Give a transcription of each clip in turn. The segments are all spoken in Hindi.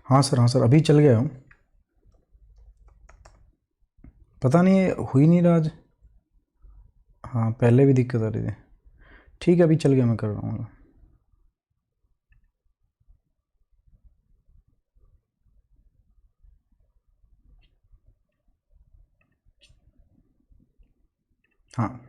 हाँ सर अभी चल गया हूँ। पता नहीं हो ही नहीं रहा आज। हाँ पहले भी दिक्कत आ रही थी। ठीक है अभी चल गया, मैं कर रहा हूँ। हाँ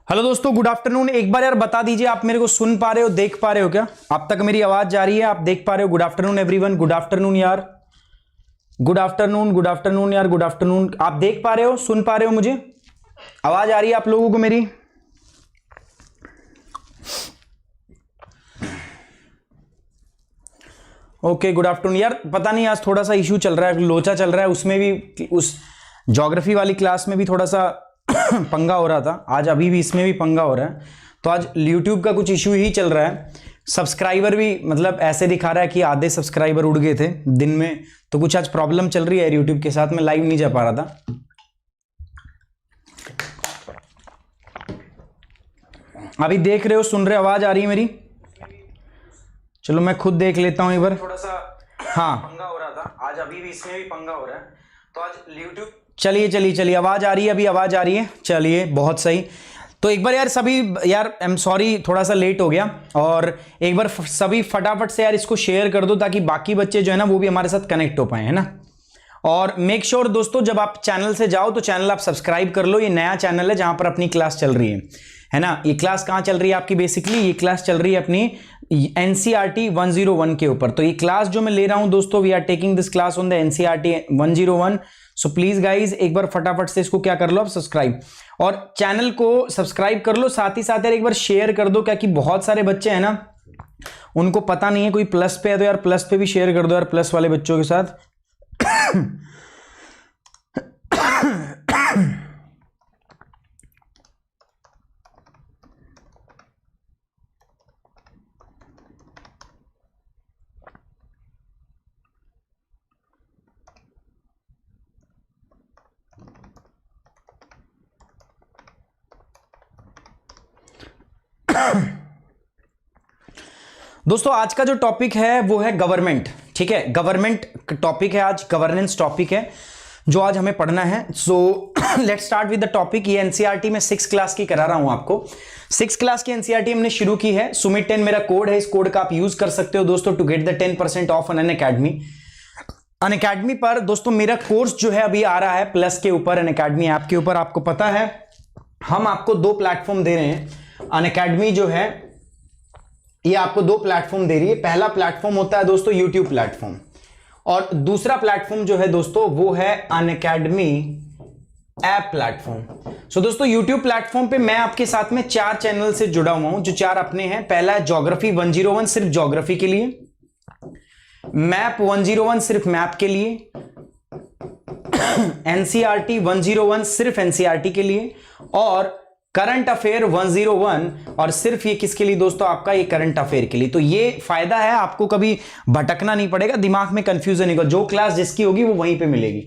हेलो दोस्तों, गुड आफ्टरनून। एक बार यार बता दीजिए आप मेरे को सुन पा रहे हो, देख पा रहे हो क्या? अब तक मेरी आवाज जा रही है, आप देख पा रहे हो? Good afternoon everyone, good afternoon यार, गुड आफ्टरनून, गुड आफ्टरनून यार, गुड आफ्टरनून। आप देख पा रहे हो, सुन पा रहे हो? मुझे आवाज आ रही है आप लोगों को मेरी? ओके गुड आफ्टरनून यार। पता नहीं आज थोड़ा सा इशू चल रहा है, लोचा चल रहा है, उसमें भी उस ज्योग्राफी वाली क्लास में भी थोड़ा सा पंगा हो रहा था। आज अभी भी इसमें भी पंगा हो रहा है। तो आज YouTube का कुछ इशू ही चल रहा है। सब्सक्राइबर भी मतलब ऐसे दिखा रहा है कि आधे सब्सक्राइबर उड़ गए थे दिन में, तो कुछ आज प्रॉब्लम चल रही है YouTube के साथ। मैं लाइव नहीं जा पा रहा था। अभी देख रहे हो, सुन रहे हो, आवाज आ रही है मेरी? चलो मैं खुद देख लेता हूं एक बार। थोड़ा सा हाँ पंगा हो रहा था, आज अभी भी इसमें भी पंगा हो रहा है। तो आज YouTube चलिए आवाज आ रही है, अभी आवाज आ रही है। चलिए बहुत सही। तो एक बार यार सभी यार आई एम सॉरी थोड़ा सा लेट हो गया, और एक बार सभी फटाफट से यार इसको शेयर कर दो ताकि बाकी बच्चे जो है ना वो भी हमारे साथ कनेक्ट हो पाए, है ना। और मेक श्योर दोस्तों जब आप चैनल से जाओ तो चैनल आप सब्सक्राइब कर लो। ये नया चैनल है जहां पर अपनी क्लास चल रही है ना। ये क्लास कहां चल रही है आपकी? बेसिकली ये क्लास चल रही है अपनी एनसीईआरटी 101 के ऊपर। तो ये क्लास जो मैं ले रहा हूं दोस्तों, we are taking this class on the NCERT 101। So please guys एक बार फटाफट से इसको क्या कर लो आप, सब्सक्राइब, और चैनल को सब्सक्राइब कर लो। साथ ही साथ यार एक बार शेयर कर दो, क्या कि बहुत सारे बच्चे हैं ना उनको पता नहीं है। कोई प्लस पे है तो यार प्लस पे भी शेयर कर दो यार, प्लस वाले बच्चों के साथ। दोस्तों आज का जो टॉपिक है वो है गवर्नमेंट। ठीक है, गवर्नमेंट टॉपिक है आज, गवर्नेंस टॉपिक है जो आज हमें पढ़ना है। So let's start with the topic. ये एनसीईआरटी में 6 क्लास की करा रहा हूं आपको। 6 क्लास की एनसीईआरटी हमने शुरू की है। सुमित 10 मेरा कोड है, इस कोड का आप यूज कर सकते हो दोस्तों to get the 10% off on Unacademy. Unacademy पर दोस्तों मेरा कोर्स जो है अभी आ रहा है प्लस के ऊपर, अनअकैडमी ऐप के ऊपर। आपको पता है हम आपको 2 प्लेटफॉर्म दे रहे हैं। अनअकैडमी जो है ये आपको 2 प्लेटफॉर्म दे रही है। पहला प्लेटफॉर्म होता है दोस्तों यूट्यूब प्लेटफॉर्म, और दूसरा प्लेटफॉर्म जो है दोस्तों वो है अनअकैडमी ऐप प्लेटफॉर्म। सो दोस्तों यूट्यूब प्लेटफॉर्म पे मैं आपके साथ में 4 चैनल से जुड़ा हुआ हूं, जो 4 अपने हैं। पहला है ज्योग्राफी 101 सिर्फ ज्योग्राफी के लिए, मैप 101 सिर्फ मैप के लिए, एनसीईआरटी 101 सिर्फ एनसीईआरटी के लिए, और करंट अफेयर 101 और सिर्फ ये किसके लिए दोस्तों? आपका ये करंट अफेयर के लिए। तो ये फायदा है, आपको कभी भटकना नहीं पड़ेगा, दिमाग में कंफ्यूजन नहीं होगा, जो क्लास जिसकी होगी वो वहीं पे मिलेगी।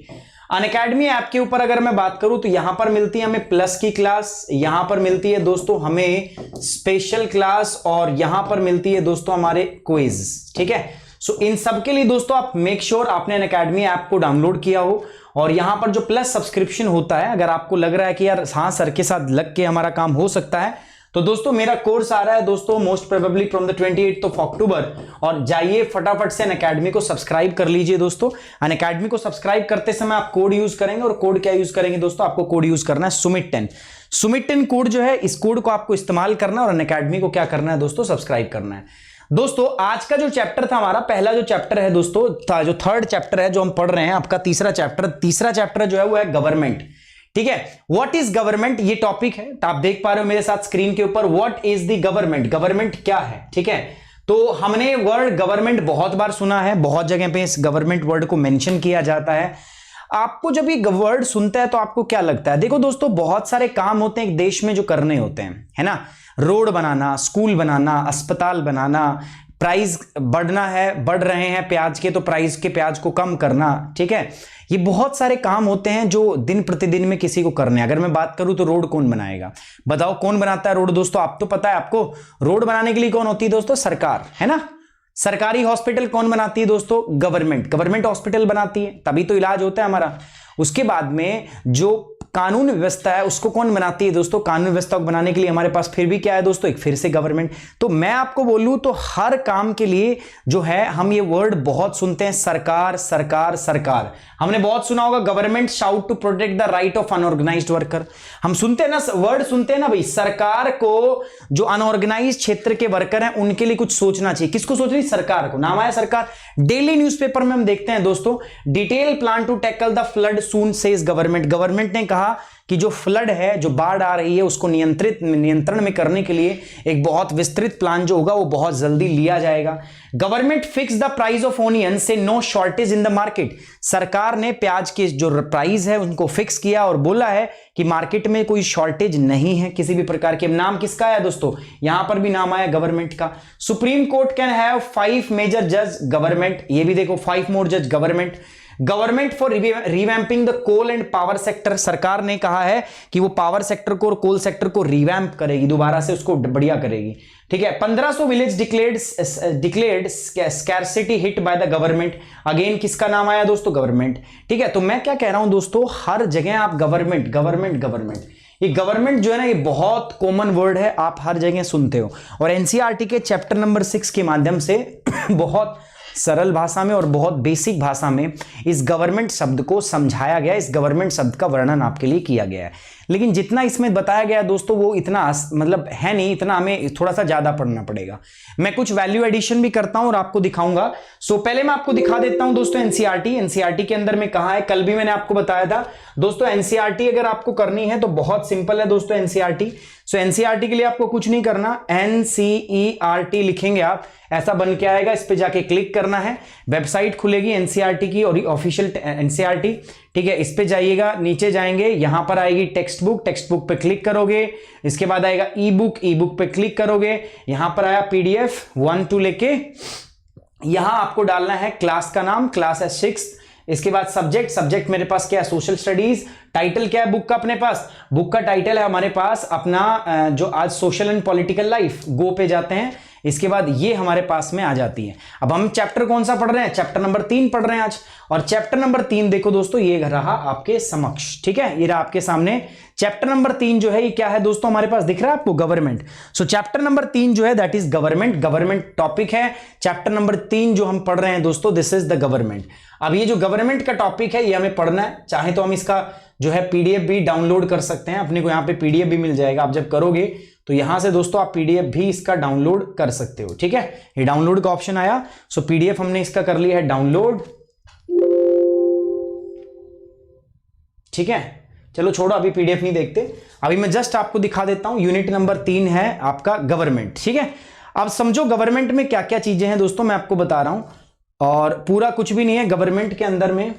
अनअकैडमी ऐप के ऊपर अगर मैं बात करूं तो यहां पर मिलती है हमें प्लस की क्लास, यहां पर मिलती है दोस्तों हमें स्पेशल क्लास, और यहां पर मिलती है दोस्तों हमारे क्विज। ठीक है, सो इन सब के लिए दोस्तों आप मेक श्योर आपने अनअकैडमी ऐप को डाउनलोड किया हो, और यहां पर जो प्लस सब्सक्रिप्शन होता है, अगर आपको लग रहा है कि यार हाँ सर के साथ लग के हमारा काम हो सकता है, तो दोस्तों मेरा कोर्स आ रहा है दोस्तों most probably from the 28th of October. और जाइए फटाफट से अनअकैडमी को सब्सक्राइब कर लीजिए दोस्तों। अनअकैडमी को सब्सक्राइब करते समय आप कोड यूज करेंगे, और कोड क्या यूज करेंगे दोस्तों? आपको कोड यूज करना है सुमित 10। सुमित 10 कोड जो है, इस कोड को आपको इस्तेमाल करना है, और अनअकैडमी को क्या करना है दोस्तों? सब्सक्राइब करना है। दोस्तों आज का जो चैप्टर था हमारा, पहला जो चैप्टर है दोस्तों, जो 3rd चैप्टर है जो हम पढ़ रहे हैं, आपका तीसरा चैप्टर जो है वो है गवर्नमेंट। ठीक है, व्हाट इज गवर्नमेंट, ये टॉपिक है। तो आप देख पा रहे हो मेरे साथ स्क्रीन के ऊपर, what is the government, government क्या है। ठीक है, तो हमने वर्ड गवर्नमेंट बहुत बार सुना है, बहुत जगह पे इस गवर्नमेंट वर्ड को मेंशन किया जाता है। आपको जब ये वर्ड सुनता है तो आपको क्या लगता है? देखो दोस्तों बहुत सारे काम होते हैं एक देश में जो करने होते हैं, है ना। रोड बनाना, स्कूल बनाना, अस्पताल बनाना, प्राइस बढ़ना है, बढ़ रहे हैं प्याज के, तो प्राइस के प्याज को कम करना, ठीक है। ये बहुत सारे काम होते हैं जो दिन प्रतिदिन में किसी को करने। अगर मैं बात करूं तो रोड कौन बनाएगा, बताओ कौन बनाता है रोड दोस्तों? आप तो पता है आपको, रोड बनाने के लिए कौन होती है दोस्तों? सरकार, है ना। सरकारी हॉस्पिटल कौन बनाती है दोस्तों? गवर्नमेंट। गवर्नमेंट हॉस्पिटल बनाती है, तभी तो इलाज होता है हमारा। उसके बाद में जो कानून व्यवस्था है उसको कौन बनाती है दोस्तों? कानून व्यवस्था को बनाने के लिए हमारे पास फिर भी क्या है दोस्तों? एक फिर से गवर्नमेंट। तो मैं आपको बोलूं तो हर काम के लिए जो है हम ये वर्ड बहुत सुनते हैं, सरकार सरकार सरकार। हमने बहुत सुना होगा, government sought to protect the right of unorganised worker. हम सुनते हैं ना, वर्ड सुनते हैं ना भाई, सरकार को जो अनऑर्गेनाइज क्षेत्र के वर्कर हैं उनके लिए कुछ सोचना चाहिए। किसको सोच रही? सरकार को। नाम आया सरकार। डेली न्यूज़पेपर में हम देखते हैं दोस्तों, detail plan to tackle the flood soon says government. Government ने कहा कि जो फ्लड है, जो बाढ़ आ रही है, उसको नियंत्रण में करने के लिए एक बहुत विस्तृत प्लान जो होगा वो बहुत जल्दी लिया जाएगा। Government fix the price of onion so no shortage in the market. सरकार ने प्याज के जो प्राइस है उनको फिक्स किया और बोला है कि मार्केट में कोई शॉर्टेज नहीं है किसी भी प्रकार के। नाम किसका है दोस्तों? यहां पर भी नाम आया गवर्नमेंट का। Supreme court can have 5 major जज गवर्नमेंट। ये भी देखो 5 मोर जज government. Government for revamping the coal and power sector. सरकार ने कहा है कि वो पावर सेक्टर को और कोल सेक्टर को रिवैम्प करेगी, दोबारा से उसको बढ़िया करेगी, ठीक है। 1500 village declared scarcity hit by the government. Again किसका नाम आया दोस्तों? गवर्नमेंट, ठीक है। तो मैं क्या कह रहा हूं दोस्तों, हर जगह आप गवर्नमेंट गवर्नमेंट गवर्नमेंट, ये गवर्नमेंट जो है ना, ये बहुत कॉमन वर्ड है, आप हर जगह सुनते हो। और एनसीईआरटी के चैप्टर नंबर 6 के माध्यम से बहुत सरल भाषा में और बहुत बेसिक भाषा में इस गवर्नमेंट शब्द को समझाया गया, इस गवर्नमेंट शब्द का वर्णन आपके लिए किया गया है। लेकिन जितना इसमें बताया गया दोस्तों वो इतना मतलब है नहीं, इतना हमें थोड़ा सा ज्यादा पढ़ना पड़ेगा। मैं कुछ वैल्यू एडिशन भी करता हूं और आपको दिखाऊंगा। सो पहले मैं आपको दिखा देता हूं दोस्तों एनसीईआरटी के अंदर में कहा है। कल भी मैंने आपको बताया था दोस्तों, एनसीईआरटी अगर आपको करनी है तो बहुत सिंपल है दोस्तों एनसीईआरटी। सो एनसीईआरटी के लिए आपको कुछ नहीं करना, एनसीईआरटी लिखेंगे आप, ऐसा बन के आएगा, इस पे जाके क्लिक करना है, वेबसाइट खुलेगी एनसीईआरटी की और ऑफिशियल एनसीईआरटी, ठीक है। इस पे जाइएगा, नीचे जाएंगे, यहां पर आएगी टेक्स्ट बुक, टेक्स्ट बुक पे क्लिक करोगे, इसके बाद आएगा ई बुक, ई बुक पे क्लिक करोगे, यहां पर आया पीडीएफ 1 2 लेके, यहां आपको डालना है क्लास का नाम, क्लास है 6। इसके बाद सब्जेक्ट, सब्जेक्ट मेरे पास क्या है? Social studies. टाइटल क्या है बुक का अपने पास? बुक का टाइटल है हमारे पास अपना जो आज सोशल एंड पॉलिटिकल लाइफ, गो पे जाते हैं। इसके बाद ये हमारे पास में आ जाती है। अब हम चैप्टर कौन सा पढ़ रहे हैं? चैप्टर नंबर 3 पढ़ रहे हैं आज। और चैप्टर नंबर 3 देखो दोस्तों, ये रहा आपके समक्ष, ठीक है, ये रहा आपके सामने। चैप्टर नंबर 3 जो है ये क्या है दोस्तों हमारे पास? दिख रहा है आपको? गवर्नमेंट। सो चैप्टर नंबर 3 जो है that is government, government topic है। चैप्टर नंबर 3 जो हम पढ़ रहे हैं दोस्तों, दिस इज द गवर्नमेंट। अब ये जो गवर्नमेंट का टॉपिक है ये हमें पढ़ना है, चाहे तो हम इसका जो है पीडीएफ भी डाउनलोड कर सकते हैं, अपने को यहाँ पे पीडीएफ भी मिल जाएगा। आप जब करोगे तो यहां से दोस्तों आप पीडीएफ भी इसका डाउनलोड कर सकते हो, ठीक है। ये डाउनलोड का ऑप्शन आया, सो पीडीएफ हमने इसका कर लिया है डाउनलोड, ठीक है। चलो छोड़ो, अभी पीडीएफ नहीं देखते, अभी मैं जस्ट आपको दिखा देता हूं। यूनिट नंबर 3 है आपका गवर्नमेंट, ठीक है। अब समझो गवर्नमेंट में क्या क्या चीजें हैं दोस्तों, मैं आपको बता रहा हूं, और पूरा कुछ भी नहीं है गवर्नमेंट के अंदर में।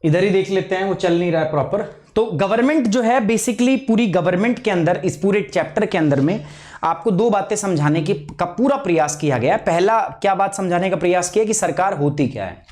इधर ही देख लेते हैं, वो चल नहीं रहा है प्रॉपर। तो गवर्नमेंट जो है बेसिकली पूरी गवर्नमेंट के अंदर, इस पूरे चैप्टर के अंदर में आपको 2 बातें समझाने की का पूरा प्रयास किया गया है। पहला क्या बात समझाने का प्रयास किया कि सरकार होती क्या है,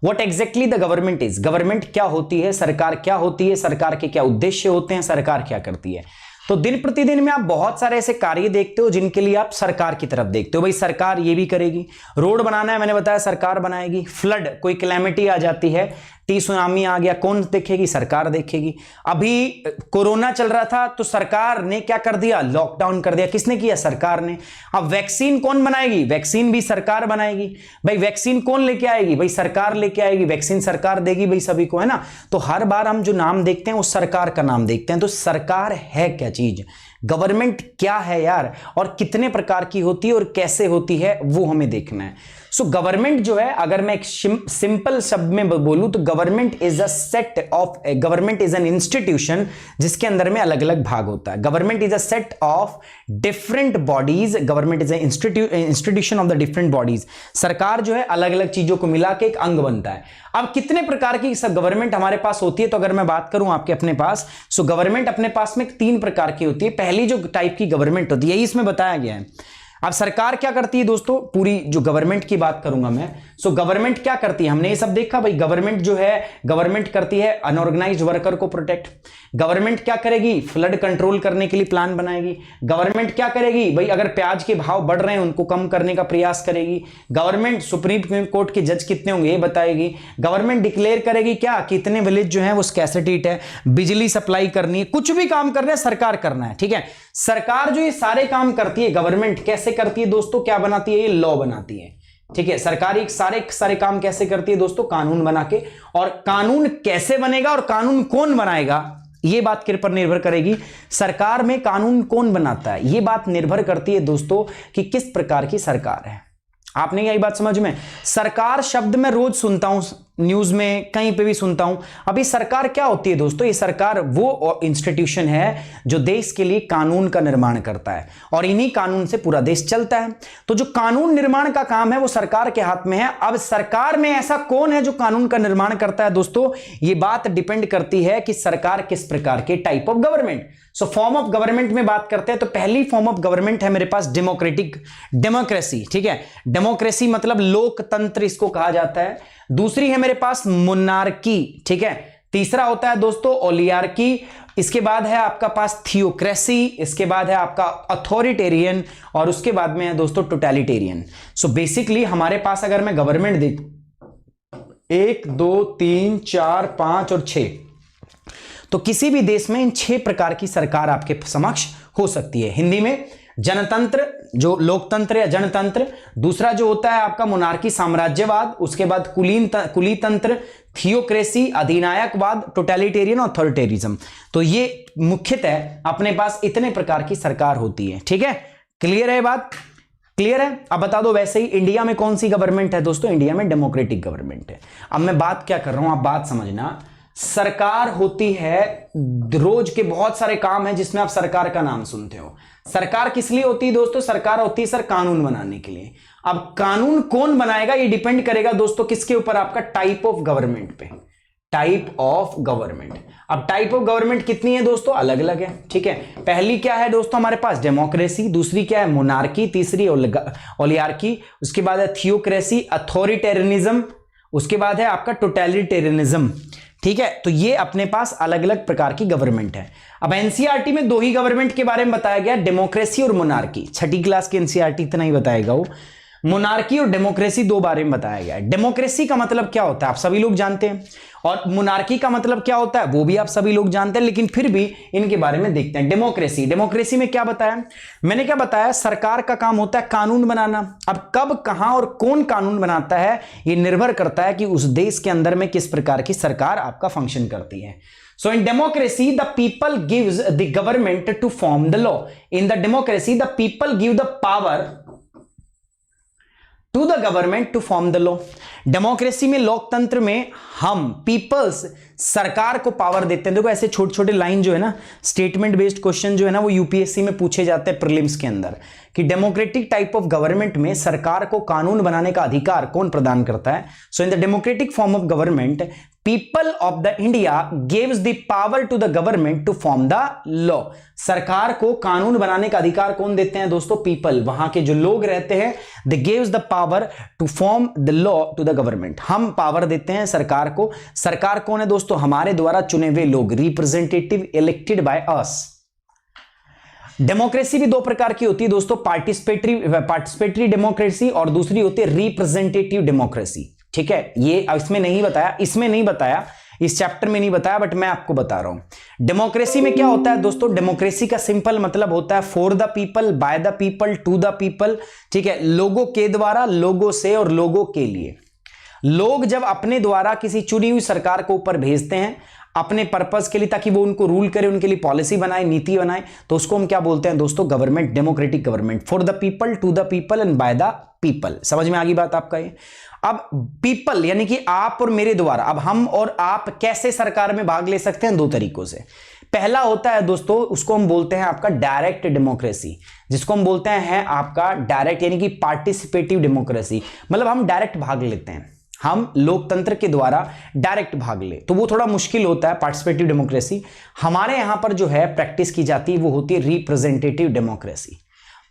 what exactly the government is, government क्या होती है, सरकार क्या होती है, सरकार के क्या उद्देश्य होते हैं, सरकार क्या करती है। तो दिन प्रतिदिन में आप बहुत सारे ऐसे कार्य देखते हो जिनके लिए आप सरकार की तरफ देखते हो, भाई सरकार ये भी करेगी, रोड बनाना है मैंने बताया सरकार बनाएगी, फ्लड कोई कैलेमिटी आ जाती है, सुनामी आ गया, कौन देखेगी? सरकार देखेगी। अभी कोरोना चल रहा था तो सरकार ने क्या कर दिया? लॉकडाउन कर दिया, किसने किया? सरकार ने। अब वैक्सीन कौन बनाएगी? वैक्सीन भी सरकार बनाएगी। भाई वैक्सीन कौन लेके आएगी? भाई सरकार लेके आएगी, वैक्सीन सरकार देगी भाई सभी को, है ना। तो हर बार हम जो नाम देखते हैं वो सरकार का नाम देखते हैं। तो सरकार है क्या चीज? गवर्नमेंट क्या है यार, और कितने प्रकार की होती है और कैसे होती है वो हमें देखना है। सो गवर्नमेंट जो है, अगर मैं एक सिंपल शब्द में बोलूं तो government is a set of, government is an institution जिसके अंदर में अलग अलग भाग होता है। Government is a set of different bodies, government is institution of the different bodies. सरकार जो है अलग अलग चीजों को मिला के एक अंग बनता है। अब कितने प्रकार की सब गवर्नमेंट हमारे पास होती है, तो अगर मैं बात करूं आपके अपने पास, सो गवर्नमेंट अपने पास में 3 प्रकार की होती है। पहली जो टाइप की गवर्नमेंट होती है, यही इसमें बताया गया है। अब सरकार क्या करती है दोस्तों, पूरी जो गवर्नमेंट की बात करूंगा मैं, सो गवर्नमेंट क्या करती है, हमने ये सब देखा भाई। गवर्नमेंट जो है, गवर्नमेंट करती है अनऑर्गेनाइज्ड वर्कर को प्रोटेक्ट। गवर्नमेंट क्या करेगी, फ्लड कंट्रोल करने के लिए प्लान बनाएगी। गवर्नमेंट क्या करेगी भाई, अगर प्याज के भाव बढ़ रहे हैं उनको कम करने का प्रयास करेगी। गवर्नमेंट सुप्रीम कोर्ट के जज कितने होंगे ये बताएगी। गवर्नमेंट डिक्लेयर करेगी क्या, कितने विलेज जो है वो स्कैसिटी है, बिजली सप्लाई करनी है, कुछ भी काम करना है सरकार करना है, ठीक है। सरकार जो ये सारे काम करती है, गवर्नमेंट कैसे करती है दोस्तों, क्या बनाती है, ये लॉ बनाती है, ठीक है। सरकार एक सारे काम कैसे करती है दोस्तों, कानून बना के। और कानून कैसे बनेगा और कानून कौन बनाएगा, ये बात किस पर निर्भर करेगी, सरकार में कानून कौन बनाता है, ये बात निर्भर करती है दोस्तों कि किस प्रकार की सरकार है। आपने यही बात समझ में, सरकार शब्द मैं रोज सुनता हूं, न्यूज में कहीं पे भी सुनता हूं। अभी सरकार क्या होती है दोस्तों, ये सरकार वो इंस्टीट्यूशन है जो देश के लिए कानून का निर्माण करता है और इन्हीं कानून से पूरा देश चलता है। तो जो कानून निर्माण का काम है वो सरकार के हाथ में है। अब सरकार में ऐसा कौन है जो कानून का निर्माण करता है दोस्तों, ये बात डिपेंड करती है कि सरकार किस प्रकार के type of government. So form of government में बात करते हैं तो पहली फॉर्म ऑफ गवर्नमेंट है मेरे पास डेमोक्रेसी, ठीक है। डेमोक्रेसी मतलब लोकतंत्र इसको कहा जाता है। दूसरी है मेरे पास मोनार्की, ठीक है। तीसरा होता है दोस्तों ओलिगार्की। इसके बाद है आपका पास थियोक्रेसी। इसके बाद है आपका अथॉरिटेरियन और उसके बाद में है दोस्तों टोटलिटेरियन। सो बेसिकली हमारे पास अगर मैं गवर्नमेंट देख 1 2 3 4 5 और 6, तो किसी भी देश में इन 6 प्रकार की सरकार आपके समक्ष हो सकती है। हिंदी में जनतंत्र, जो लोकतंत्र या जनतंत्र। दूसरा जो होता है आपका मोनार्की साम्राज्यवाद। उसके बाद कुलीतंत्र, थियोक्रेसी, अधिनायकवाद, टोटलिटेरियन और अथॉरिटेरिज्म। तो ये मुख्यतः अपने पास इतने प्रकार की सरकार होती है, ठीक है। क्लियर है बात, क्लियर है। अब बता दो वैसे ही इंडिया में कौन सी गवर्नमेंट है दोस्तों, इंडिया में डेमोक्रेटिक गवर्नमेंट है। अब मैं बात क्या कर रहा हूं, आप बात समझना। सरकार होती है, रोज के बहुत सारे काम है जिसमें आप सरकार का नाम सुनते हो। सरकार किस लिए होती है दोस्तों, सरकार होती है सर कानून बनाने के लिए। अब कानून कौन बनाएगा ये डिपेंड करेगा दोस्तों किसके ऊपर, आपका टाइप ऑफ गवर्नमेंट पे, टाइप ऑफ गवर्नमेंट। अब टाइप ऑफ गवर्नमेंट कितनी है दोस्तों, अलग अलग है, ठीक है। पहली क्या है दोस्तों हमारे पास डेमोक्रेसी, दूसरी क्या है मोनार्की, तीसरी ओलिगार्की, उसके बाद है थियोक्रेसी, अथॉरिटेरियनिज्म, उसके बाद है आपका टोटलिटेरियनिज्म, ठीक है। तो ये अपने पास अलग अलग प्रकार की गवर्नमेंट है। अब एनसीईआरटी में 2 ही गवर्नमेंट के बारे में बताया गया, डेमोक्रेसी और मोनार्की। 6ठी क्लास की एनसीईआरटी इतना ही बताएगा वो। मोनार्की और डेमोक्रेसी 2 बारे में बताया गया है। डेमोक्रेसी का मतलब क्या होता है आप सभी लोग जानते हैं, और मोनार्की का मतलब क्या होता है वो भी आप सभी लोग जानते हैं, लेकिन फिर भी इनके बारे में देखते हैं। डेमोक्रेसी में क्या बताया मैंने, क्या बताया, सरकार का काम होता है कानून बनाना। अब कब, कहां और कौन कानून बनाता है ये निर्भर करता है कि उस देश के अंदर में किस प्रकार की सरकार आपका फंक्शन करती है। So in democracy, the people gives the government to form the law. In the democracy, the people give the power to the government to form the law. Democracy में, लोकतंत्र में हम पीपल्स सरकार को पावर देते हैं। देखो ऐसे छोटे छोटे लाइन जो है ना, स्टेटमेंट बेस्ड क्वेश्चन जो है ना वो यूपीएससी में पूछे जाते हैं प्रीलिम्स के अंदर, कि डेमोक्रेटिक टाइप ऑफ गवर्नमेंट में सरकार को कानून बनाने का अधिकार कौन प्रदान करता है। So in the democratic form of government, people of the India gives the power to the government to form the law. सरकार को कानून बनाने का अधिकार कौन देते हैं दोस्तों, पीपल, वहां के जो लोग रहते हैं। They gives the power to form the law to the government. हम पावर देते हैं सरकार को। सरकार कौन है दोस्तों, हमारे द्वारा चुने हुए लोग, representative elected by us. Democracy भी 2 प्रकार की होती है दोस्तों, पार्टिसिपेटरी डेमोक्रेसी और दूसरी होती है रिप्रेजेंटेटिव डेमोक्रेसी, ठीक है। ये इसमें नहीं बताया, इस चैप्टर में नहीं बताया, बट मैं आपको बता रहा हूं। डेमोक्रेसी में क्या होता है दोस्तों, डेमोक्रेसी का सिंपल मतलब होता है for the people, by the people, to the people, ठीक है। लोगों के द्वारा, लोगों से और लोगों के लिए। लोग जब अपने द्वारा किसी चुनी हुई सरकार को ऊपर भेजते हैं, अपने पर्पस के लिए, ताकि वो उनको रूल करे, उनके लिए पॉलिसी बनाए, नीति बनाए, तो उसको हम क्या बोलते हैं दोस्तों? Government, democratic government, for the people, to the people and by the people. समझ में आ गई बात आपका ये? अब पीपल यानी कि आप और मेरे द्वारा, अब हम और आप कैसे सरकार में भाग ले सकते हैं? दो तरीकों से। पहला होता है दोस्तों, उसको हम बोलते हैं आपका डायरेक्ट डेमोक्रेसी, जिसको हम बोलते हैं आपका डायरेक्ट यानी कि पार्टिसिपेटिव डेमोक्रेसी, मतलब हम डायरेक्ट भाग लेते हैं, हम लोकतंत्र के द्वारा डायरेक्ट भाग ले, तो वो थोड़ा मुश्किल होता है पार्टिसिपेटिव डेमोक्रेसी। हमारे यहां पर जो है प्रैक्टिस की जाती है वो होती है रिप्रेजेंटेटिव डेमोक्रेसी,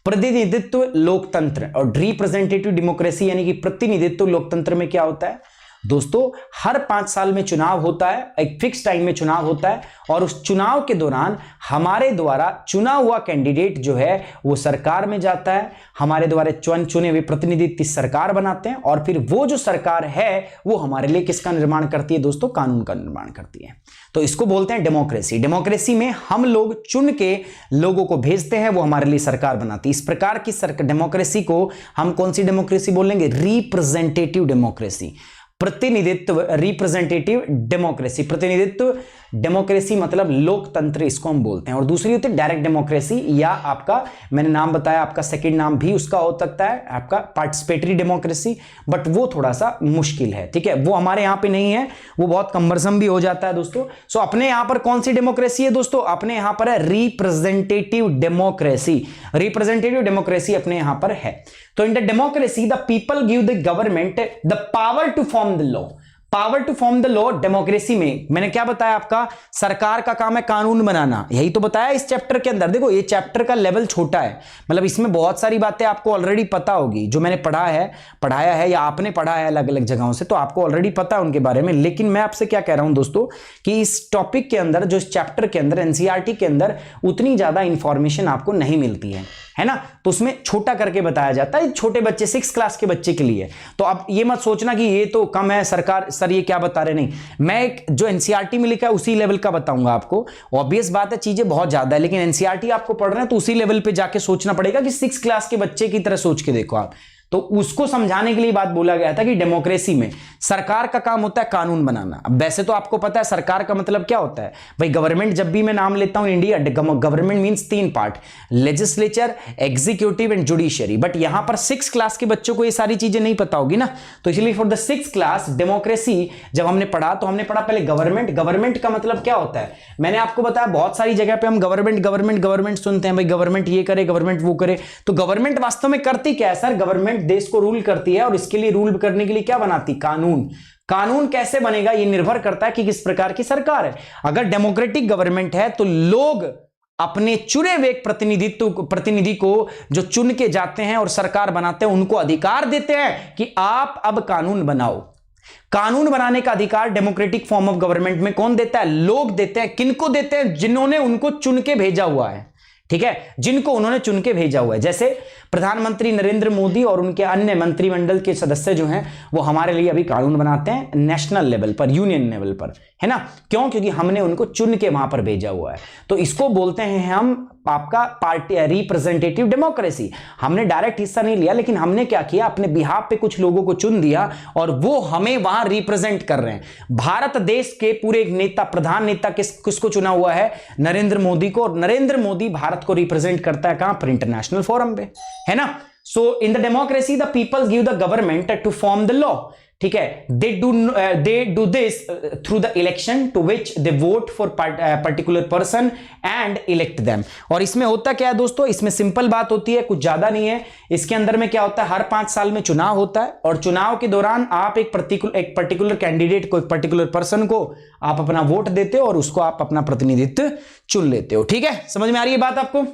प्रतिनिधित्व लोकतंत्र। और रिप्रेजेंटेटिव डेमोक्रेसी यानी कि प्रतिनिधित्व लोकतंत्र में क्या होता है दोस्तों? हर 5 साल में चुनाव होता है, एक फिक्स टाइम में चुनाव होता है, और उस चुनाव के दौरान हमारे द्वारा चुना हुआ कैंडिडेट जो है वो सरकार में जाता है, हमारे द्वारा चुने हुए प्रतिनिधि सरकार बनाते हैं, और फिर वो जो सरकार है वो हमारे लिए किसका निर्माण करती है दोस्तों? कानून का निर्माण करती है। तो इसको बोलते हैं डेमोक्रेसी। डेमोक्रेसी में हम लोग चुन के लोगों को भेजते हैं, वो हमारे लिए सरकार बनाती है। इस प्रकार की डेमोक्रेसी को हम कौन सी डेमोक्रेसी बोलेंगे? रिप्रेजेंटेटिव डेमोक्रेसी, प्रतिनिधित्व, रिप्रेजेंटेटिव डेमोक्रेसी, प्रतिनिधित्व डेमोक्रेसी मतलब लोकतंत्र, इसको हम बोलते हैं। और दूसरी होती है डायरेक्ट डेमोक्रेसी, या आपका मैंने नाम बताया, आपका सेकंड नाम भी उसका हो सकता है आपका पार्टिसिपेटरी डेमोक्रेसी, बट वो थोड़ा सा मुश्किल है, ठीक है, वो हमारे यहां पे नहीं है, वो बहुत कम्बरसम भी हो जाता है दोस्तों। सो अपने यहां पर कौन सी डेमोक्रेसी है दोस्तों? अपने यहां पर है रिप्रेजेंटेटिव डेमोक्रेसी, रिप्रेजेंटेटिव डेमोक्रेसी अपने यहां पर है। तो in the democracy the people give the government the power to form the law, power to form the law. Democracy में मैंने क्या बताया आपका? सरकार का काम है कानून बनाना, यही तो बताया इस चैप्टर के अंदर। देखो ये चैप्टर का लेवल छोटा है, मतलब इसमें बहुत सारी बातें आपको ऑलरेडी पता होगी, जो मैंने पढ़ाया है या आपने पढ़ा है अलग अलग जगहों से, तो आपको ऑलरेडी पता है उनके बारे में। लेकिन मैं आपसे क्या कह रहा हूं दोस्तों कि इस टॉपिक के अंदर, जो इस चैप्टर के अंदर, एनसीईआरटी के अंदर उतनी ज्यादा इंफॉर्मेशन आपको नहीं मिलती है ना, तो उसमें छोटा करके बताया जाता है, छोटे बच्चे 6 क्लास के बच्चे के लिए। तो अब ये मत सोचना कि ये तो कम है, सरकार सर ये क्या बता रहे, नहीं, मैं एक जो एनसीईआरटी में लिखा है उसी लेवल का बताऊंगा आपको। ऑब्वियस बात है चीजें बहुत ज्यादा है, लेकिन एनसीईआरटी आपको पढ़ रहे हैं तो उसी लेवल पे जाके सोचना पड़ेगा कि 6 क्लास के बच्चे की तरह सोच के देखो आप। तो उसको समझाने के लिए बात बोला गया था कि डेमोक्रेसी में सरकार का काम होता है कानून बनाना। अब वैसे तो आपको पता है सरकार का मतलब क्या होता है भाई, गवर्नमेंट जब भी मैं नाम लेता हूं India, government means 3 part, legislature, executive and judiciary. But यहां पर 6 क्लास के बच्चों को ये सारी चीजें नहीं पता होगी ना, तो इसलिए for the 6th class democracy जब हमने पढ़ा तो हमने पढ़ा पहले गवर्नमेंट। गवर्नमेंट का मतलब क्या होता है मैंने आपको बताया, बहुत सारी जगह पे हम गवर्नमेंट गवर्नमेंट गवर्नमेंट सुनते हैं, भाई गवर्नमेंट ये करे, गवर्नमेंट वो करे। तो गवर्नमेंट वास्तव में करती क्या है सर? गवर्नमेंट देश को रूल करती है, और इसके लिए रूल करने के लिए क्या बनाती? कानून। कानून कैसे बनेगा ये निर्भर करता है कि किस प्रकार की सरकार है। अगर डेमोक्रेटिक गवर्नमेंट है तो लोग अपने चुने हुए प्रतिनिधि को जो चुन के जाते हैं और सरकार बनाते हैं, उनको अधिकार देते हैं कि आप अब कानून बनाओ। कानून बनाने का अधिकार डेमोक्रेटिक फॉर्म ऑफ गवर्नमेंट में कौन देता है? लोग देते हैं। किनको देते हैं? जिन्होंने उनको चुन के भेजा हुआ है, ठीक है, जिनको उन्होंने चुन के भेजा हुआ है। जैसे प्रधानमंत्री नरेंद्र मोदी और उनके अन्य मंत्रिमंडल के सदस्य जो हैं वो हमारे लिए अभी कानून बनाते हैं नेशनल लेवल पर, यूनियन लेवल पर, है ना। क्यों? क्योंकि हमने उनको चुन के वहां पर भेजा हुआ है। तो इसको बोलते हैं हम आपका पार्टी रिप्रेजेंटेटिव डेमोक्रेसी। हमने डायरेक्ट हिस्सा नहीं लिया, लेकिन हमने क्या किया, अपने बिहाफ पे कुछ लोगों को चुन दिया और वो हमें वहां रिप्रेजेंट कर रहे हैं। भारत देश के पूरे एक नेता, प्रधान नेता किसको चुना हुआ है? नरेंद्र मोदी को। और नरेंद्र मोदी भारत को रिप्रेजेंट करता है कहां पर? इंटरनेशनल फोरम पे, है ना। So in the democracy the people give the government to form the law, ठीक है। They do this through the election to which they vote for particular person and elect them. और इसमें होता क्या है दोस्तों? इसमें सिंपल बात होती है, कुछ ज्यादा नहीं है। इसके अंदर में क्या होता है, हर 5 साल में चुनाव होता है, और चुनाव के दौरान आप एक पर्टिकुलर कैंडिडेट को, एक पर्टिकुलर पर्सन को आप अपना वोट देते हो और उसको आप अपना प्रतिनिधित्व चुन लेते हो। ठीक है, समझ में आ रही है बात आपको?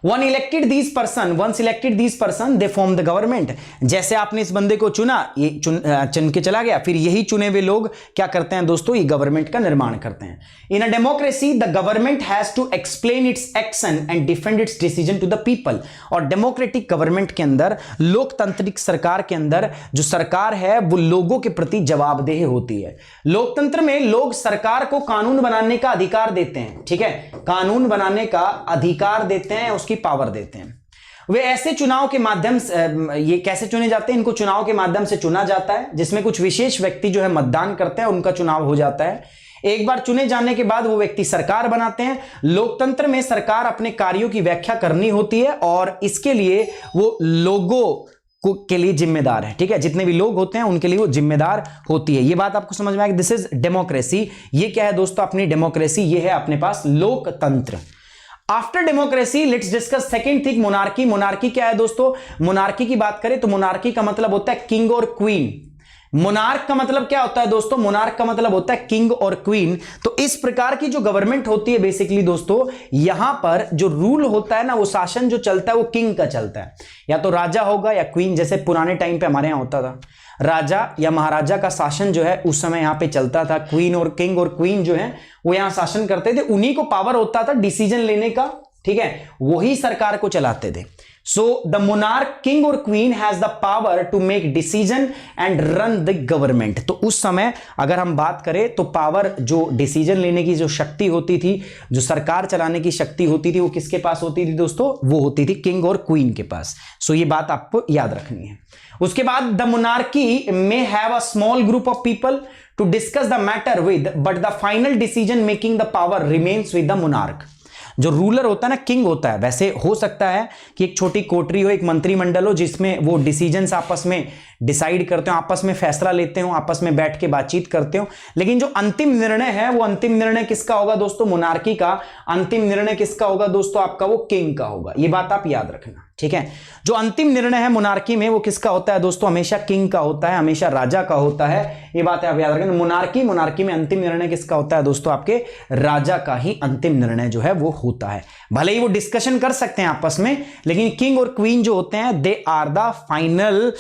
Once elected these person, they form the government। जैसे आपने इस बंदे को चुना, ये चुन के चला गया, फिर यही चुने हुए लोग क्या करते हैं दोस्तों? ये गवर्नमेंट का निर्माण करते हैं। In a democracy the government has to explain its action and defend its decision to the people. और डेमोक्रेटिक गवर्नमेंट के अंदर, लोकतांत्रिक सरकार के अंदर जो सरकार है वो लोगों के प्रति जवाबदेह होती है। लोकतंत्र में लोग सरकार को कानून बनाने का अधिकार देते हैं, ठीक है, कानून बनाने का अधिकार देते हैं, उसकी पावर देते हैं। वे ऐसे चुनाव के माध्यम से, ये कैसे चुने जाते हैं, इनको चुनाव के माध्यम से चुना जाता है जिसमें कुछ विशेष व्यक्ति जो है मतदान करते हैं, उनका चुनाव हो जाता है। एक बार चुने जाने के बाद वो व्यक्ति सरकार बनाते हैं। लोकतंत्र में सरकार अपने कार्यों की व्याख्या करनी होती है और इसके लिए वो लोगों के लिए जिम्मेदार है। ठीक है, जितने भी लोग होते हैं उनके लिए वो जिम्मेदार होती है। ये बात आपको समझ में आएगी। This is democracy. ये क्या है दोस्तों, अपनी डेमोक्रेसी। ये है अपने पास लोकतंत्र। After democracy let's discuss second thing, monarchy. Monarchy क्या है दोस्तों, मोनार्की की बात करें तो मोनार्की का मतलब होता है किंग और क्वीन। मोनार्क का मतलब क्या होता है दोस्तों, मोनार्क का मतलब होता है किंग और क्वीन। तो इस प्रकार की जो गवर्नमेंट होती है बेसिकली दोस्तों, यहां पर जो रूल होता है ना, वो शासन जो चलता है वो किंग का चलता है, या तो राजा होगा या क्वीन। जैसे पुराने टाइम पे हमारे यहां होता था, राजा या महाराजा का शासन जो है उस समय यहां पे चलता था। क्वीन और किंग और क्वीन जो है वो यहां शासन करते थे, उन्हीं को पावर होता था डिसीजन लेने का। ठीक है, वही सरकार को चलाते थे। So the monarch, king और queen has the power to make decision and run the government। तो उस समय अगर हम बात करें तो पावर, जो डिसीजन लेने की जो शक्ति होती थी, जो सरकार चलाने की शक्ति होती थी, वो किसके पास होती थी दोस्तों, वो होती थी किंग और क्वीन के पास। सो ये बात आपको याद रखनी है। उसके बाद the monarchy may have a small group of people to discuss the matter with, but the final decision making the power remains with the monarch. जो रूलर होता है ना, किंग होता है। वैसे हो सकता है कि एक छोटी कोठरी हो, एक मंत्रिमंडल हो, जिसमें वो डिसीजंस आपस में डिसाइड करते हो, आपस में फैसला लेते हो, आपस में बैठ के बातचीत करते हो, लेकिन जो अंतिम निर्णय है वो अंतिम निर्णय किसका होगा दोस्तों, मोनार्की का। अंतिम निर्णय किसका होगा दोस्तों, आपका वो किंग का होगा। ये बात आप याद रखना। ठीक है, जो अंतिम निर्णय है मोनार्की में वो किसका होता है दोस्तों, हमेशा किंग का होता है, हमेशा राजा का होता है। ये बात आप याद रखना। मोनार्की में अंतिम निर्णय किसका होता है दोस्तों, आपके राजा का ही अंतिम निर्णय जो है वो होता है। भले ही वो डिस्कशन कर सकते हैं आपस में, लेकिन किंग और क्वीन जो होते हैं दे आर द फाइनल,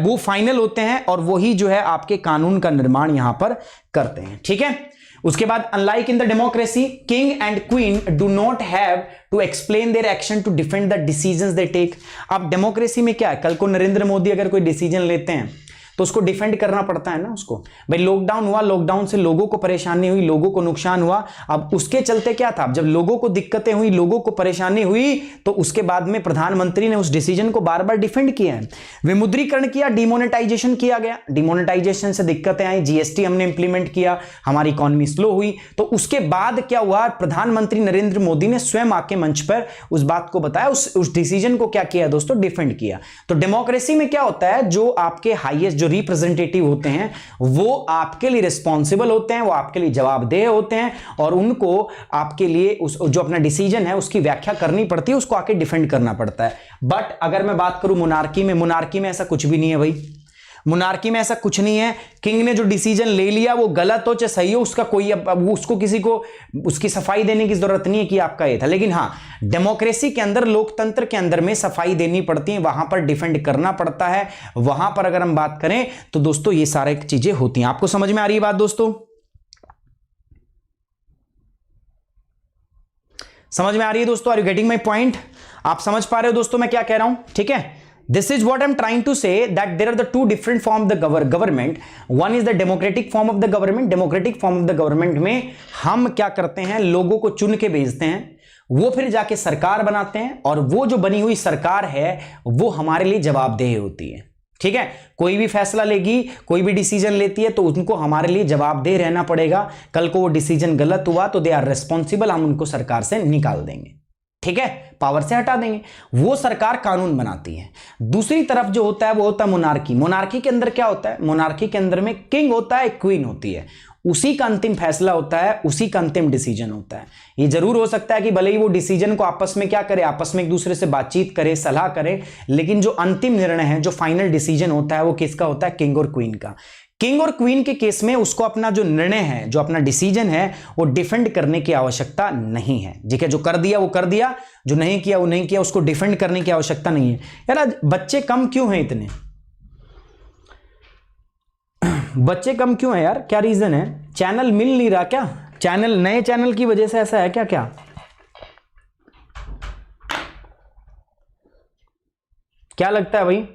वो फाइनल होते हैं और वही जो है आपके कानून का निर्माण यहां पर करते हैं। ठीक है, उसके बाद unlike in the democracy, king and queen do not have to explain their action to defend the decisions they take. अब डेमोक्रेसी में क्या है, कल को नरेंद्र मोदी अगर कोई डिसीजन लेते हैं तो उसको डिफेंड करना पड़ता है ना उसको। भाई लॉकडाउन हुआ, लॉकडाउन से लोगों को परेशानी हुई, लोगों को नुकसान हुआ। अब उसके चलते क्या था, जब लोगों को दिक्कतें हुई, लोगों को परेशानी हुई, तो उसके बाद में प्रधानमंत्री ने उस डिसीजन को बार बार डिफेंड किया है। विमुद्रीकरण किया, डिमोनेटाइजेशन किया गया, डिमोनेटाइजेशन से दिक्कतें आई, जीएसटी हमने इंप्लीमेंट किया, हमारी इकोनॉमी स्लो हुई। तो उसके बाद क्या हुआ, प्रधानमंत्री नरेंद्र मोदी ने स्वयं आके मंच पर उस बात को बताया, उस डिसीजन को क्या किया दोस्तों, डिफेंड किया। तो डेमोक्रेसी में क्या होता है, जो आपके हाईएस्ट जो रिप्रेजेंटेटिव होते हैं वो आपके लिए रिस्पॉन्सिबल होते हैं, वो आपके लिए जवाबदेह होते हैं और उनको आपके लिए उस जो अपना डिसीजन है उसकी व्याख्या करनी पड़ती है, उसको आके डिफेंड करना पड़ता है। बट अगर मैं बात करूं मोनार्की में ऐसा कुछ भी नहीं है भाई। मोनार्की में ऐसा कुछ नहीं है। किंग ने जो डिसीजन ले लिया वो गलत हो चाहे सही हो, उसका कोई अब उसको किसी को उसकी सफाई देने की जरूरत नहीं है कि आपका ये था। लेकिन हाँ, डेमोक्रेसी के अंदर, लोकतंत्र के अंदर में सफाई देनी पड़ती है, वहां पर डिफेंड करना पड़ता है। वहां पर अगर हम बात करें तो दोस्तों ये सारी चीजें होती हैं। आपको समझ में आ रही है बात दोस्तों, समझ में आ रही है दोस्तों, are you getting my point? आप समझ पा रहे हो दोस्तों मैं क्या कह रहा हूं? ठीक है, this is what I'm trying to say, that there are the two different form of the government. One is the democratic form of the government. Democratic form of the government में हम क्या करते हैं, लोगों को चुन के भेजते हैं, वो फिर जाके सरकार बनाते हैं और वो जो बनी हुई सरकार है वो हमारे लिए जवाबदेह होती है। ठीक है, कोई भी फैसला लेगी, कोई भी डिसीजन लेती है तो उनको हमारे लिए जवाबदेह रहना पड़ेगा। कल को वो डिसीजन गलत हुआ तो दे आर रिस्पॉन्सिबल, हम उनको सरकार से निकाल देंगे। ठीक है, पावर से हटा देंगे। वो सरकार कानून बनाती है। दूसरी तरफ जो होता है वो होता है मोनार्की। मोनार्की के अंदर क्या होता है, मोनार्की के अंदर में किंग होता है, क्वीन होती है, उसी का अंतिम फैसला होता है, उसी का अंतिम डिसीजन होता है। ये जरूर हो सकता है कि भले ही वो डिसीजन को आपस में क्या करे, आपस में एक दूसरे से बातचीत करे, सलाह करे, लेकिन जो अंतिम निर्णय है, जो फाइनल डिसीजन होता है वो किसका होता है, किंग और क्वीन का। किंग और क्वीन के केस में उसको अपना जो निर्णय है, जो अपना डिसीजन है, वो डिफेंड करने की आवश्यकता नहीं है। ठीक है, जो कर दिया वो कर दिया, जो नहीं किया वो नहीं किया, उसको डिफेंड करने की आवश्यकता नहीं है। यार आज बच्चे कम क्यों हैं इतने? बच्चे कम क्यों हैं यार, क्या रीजन है? चैनल मिल नहीं रहा क्या? चैनल, नए चैनल की वजह से ऐसा है क्या? क्या क्या लगता है भाई?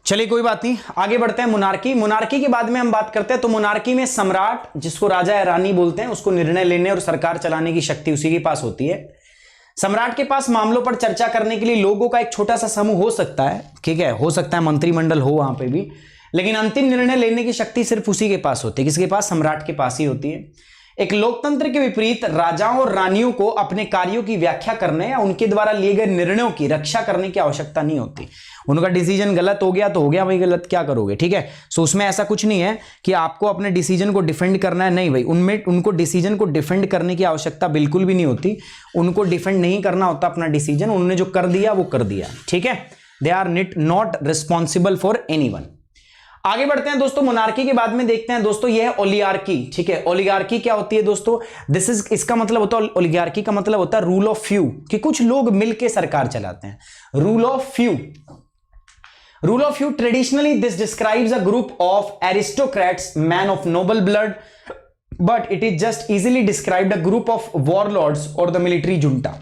चलिए कोई बात नहीं, आगे बढ़ते हैं। मोनार्की, मोनार्की के बाद में हम बात करते हैं। तो मोनार्की में सम्राट, जिसको राजा या रानी बोलते हैं, उसको निर्णय लेने और सरकार चलाने की शक्ति उसी के पास होती है। सम्राट के पास मामलों पर चर्चा करने के लिए लोगों का एक छोटा सा समूह हो सकता है, ठीक है, हो सकता है मंत्रिमंडल हो वहां पे भी, लेकिन अंतिम निर्णय लेने की शक्ति सिर्फ उसी के पास होती है। किसके पास? सम्राट के पास ही होती है। एक लोकतंत्र के विपरीत राजाओं और रानियों को अपने कार्यों की व्याख्या करने या उनके द्वारा लिए गए निर्णयों की रक्षा करने की आवश्यकता नहीं होती। उनका डिसीजन गलत हो गया तो हो गया भाई, गलत क्या करोगे, ठीक है। सो उसमें ऐसा कुछ नहीं है कि आपको अपने डिसीजन को डिफेंड करना है, नहीं भाई, उनमें उनको डिसीजन को डिफेंड करने की आवश्यकता बिल्कुल भी नहीं होती। उनको डिफेंड नहीं करना होता अपना डिसीजन, उन्होंने जो कर दिया वो कर दिया, ठीक है। They are not responsible for anyone. आगे बढ़ते हैं दोस्तों। मोनार्की के बाद में देखते हैं दोस्तों, यह है ओलिगार्की, ठीक है। ओलिगार्की क्या होती है दोस्तों? इसका मतलब होता है, ओलिगार्की का मतलब होता है रूल ऑफ फ्यू, कि कुछ लोग मिलकर सरकार चलाते हैं। Rule of few, rule of few traditionally this describes a group of aristocrats, man of Nobel blood, but it is just easily described a group of warlords और द मिलिट्री जुंटा।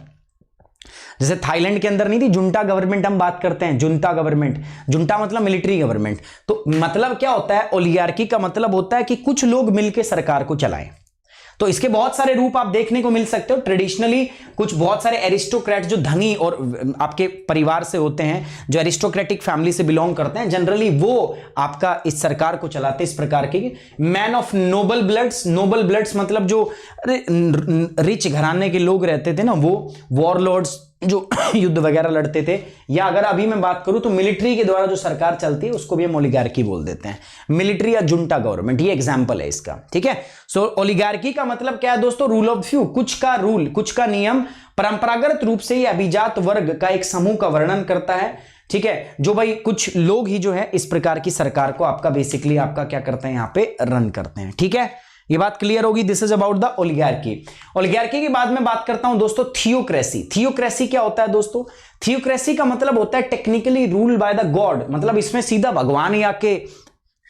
जैसे थाईलैंड के अंदर नहीं थी जुंटा गवर्नमेंट, हम बात करते हैं जुंटा गवर्नमेंट, जुंटा मतलब मिलिट्री गवर्नमेंट। तो मतलब क्या होता है? ओलिगार्की का मतलब होता है कि कुछ लोग मिलकर सरकार को चलाएं। तो इसके बहुत सारे रूप आप देखने को मिल सकते हो। ट्रेडिशनली कुछ बहुत सारे एरिस्टोक्रेट जो धनी और आपके परिवार से होते हैं, जो एरिस्टोक्रेटिक फैमिली से बिलोंग करते हैं, जनरली वो आपका इस सरकार को चलाते हैं। इस प्रकार के man of noble bloods, noble bloods मतलब जो रिच घराने के लोग रहते थे ना, वो वॉरलॉर्ड्स जो युद्ध वगैरह लड़ते थे, या अगर अभी मैं बात करूं तो मिलिट्री के द्वारा जो सरकार चलती है उसको भी हम ओलिगार्की बोल देते हैं। मिलिट्री या जुंटा गवर्नमेंट, ये एग्जांपल है इसका, ठीक है। सो ओलिगार्की का मतलब क्या है दोस्तों? रूल ऑफ फ्यू, कुछ का रूल, कुछ का नियम परंपरागत रूप से ये अभिजात वर्ग का एक समूह का वर्णन करता है, ठीक है। जो भाई कुछ लोग ही जो है इस प्रकार की सरकार को आपका बेसिकली आपका क्या करते हैं, यहां पे रन करते हैं, ठीक है। ये बात क्लियर होगी। This is about the oligarchy. Oligarchy के बाद में बात करता हूं दोस्तों थियोक्रेसी। थियोक्रेसी क्या होता है दोस्तों? थियोक्रेसी का मतलब होता है technically rule by the God, मतलब इसमें सीधा भगवान ही आके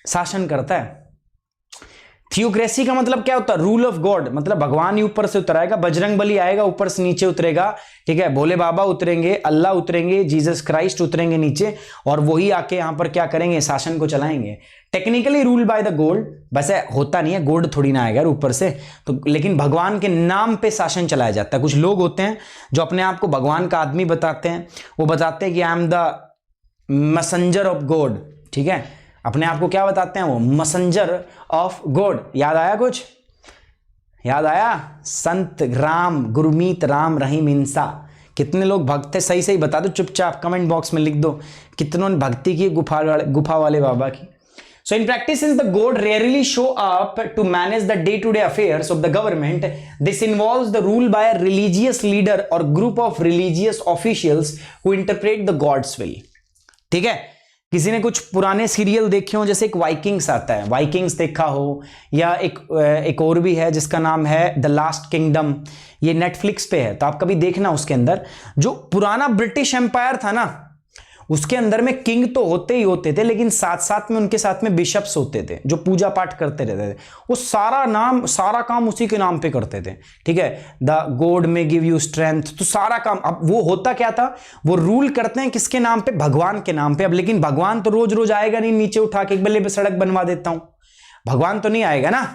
शासन करता है। थियोक्रेसी का मतलब क्या होता है? रूल ऑफ गॉड, मतलब भगवान ही ऊपर से उतर आएगा, बजरंग बली आएगा ऊपर से नीचे उतरेगा, ठीक है। भोले बाबा उतरेंगे, अल्लाह उतरेंगे, जीसस क्राइस्ट उतरेंगे नीचे, और वही आके यहां पर क्या करेंगे? शासन को चलाएंगे। Technically rule by the God, वैसे होता नहीं है, गॉड थोड़ी ना आएगा ऊपर से तो, लेकिन भगवान के नाम पे शासन चलाया जाता है। कुछ लोग होते हैं जो अपने आप को भगवान का आदमी बताते हैं, वो बताते हैं कि I am the messenger of God, ठीक है। अपने आप को क्या बताते हैं? वो मैसेंजर ऑफ गॉड। याद आया कुछ? याद आया? संत राम, गुरमीत राम, रहीम इंसा। कितने लोग भक्त थे? सही सही बता दो, चुपचाप कमेंट बॉक्स में लिख दो कितनों ने भक्ति की गुफा वाले बाबा की। So in practice, the god rarely show up to manage the day-to-day affairs of the government. This involves the rule by a religious leader or group of religious officials who interpret the god's will. ठीक है। किसी ने कुछ पुराने सीरियल देखे हो, जैसे एक वाइकिंग्स आता है, वाइकिंग्स देखा हो, या एक और भी है जिसका नाम है द लास्ट किंगडम, ये नेटफ्लिक्स पे है, तो आप कभी देखना। उसके अंदर जो पुराना ब्रिटिश एम्पायर था ना, उसके अंदर में किंग तो होते ही होते थे, लेकिन साथ साथ में उनके साथ में बिशप्स होते थे जो पूजा पाठ करते रहते थे। वो सारा काम उसी के नाम पे करते थे, ठीक है। द गॉड में गिव यू स्ट्रेंथ, तो सारा काम। अब वो होता क्या था? वो रूल करते हैं किसके नाम पे? भगवान के नाम पे। अब लेकिन भगवान तो रोज रोज आएगा नहीं नीचे उठा के, एक बल्ले पे सड़क बनवा देता हूं, भगवान तो नहीं आएगा ना,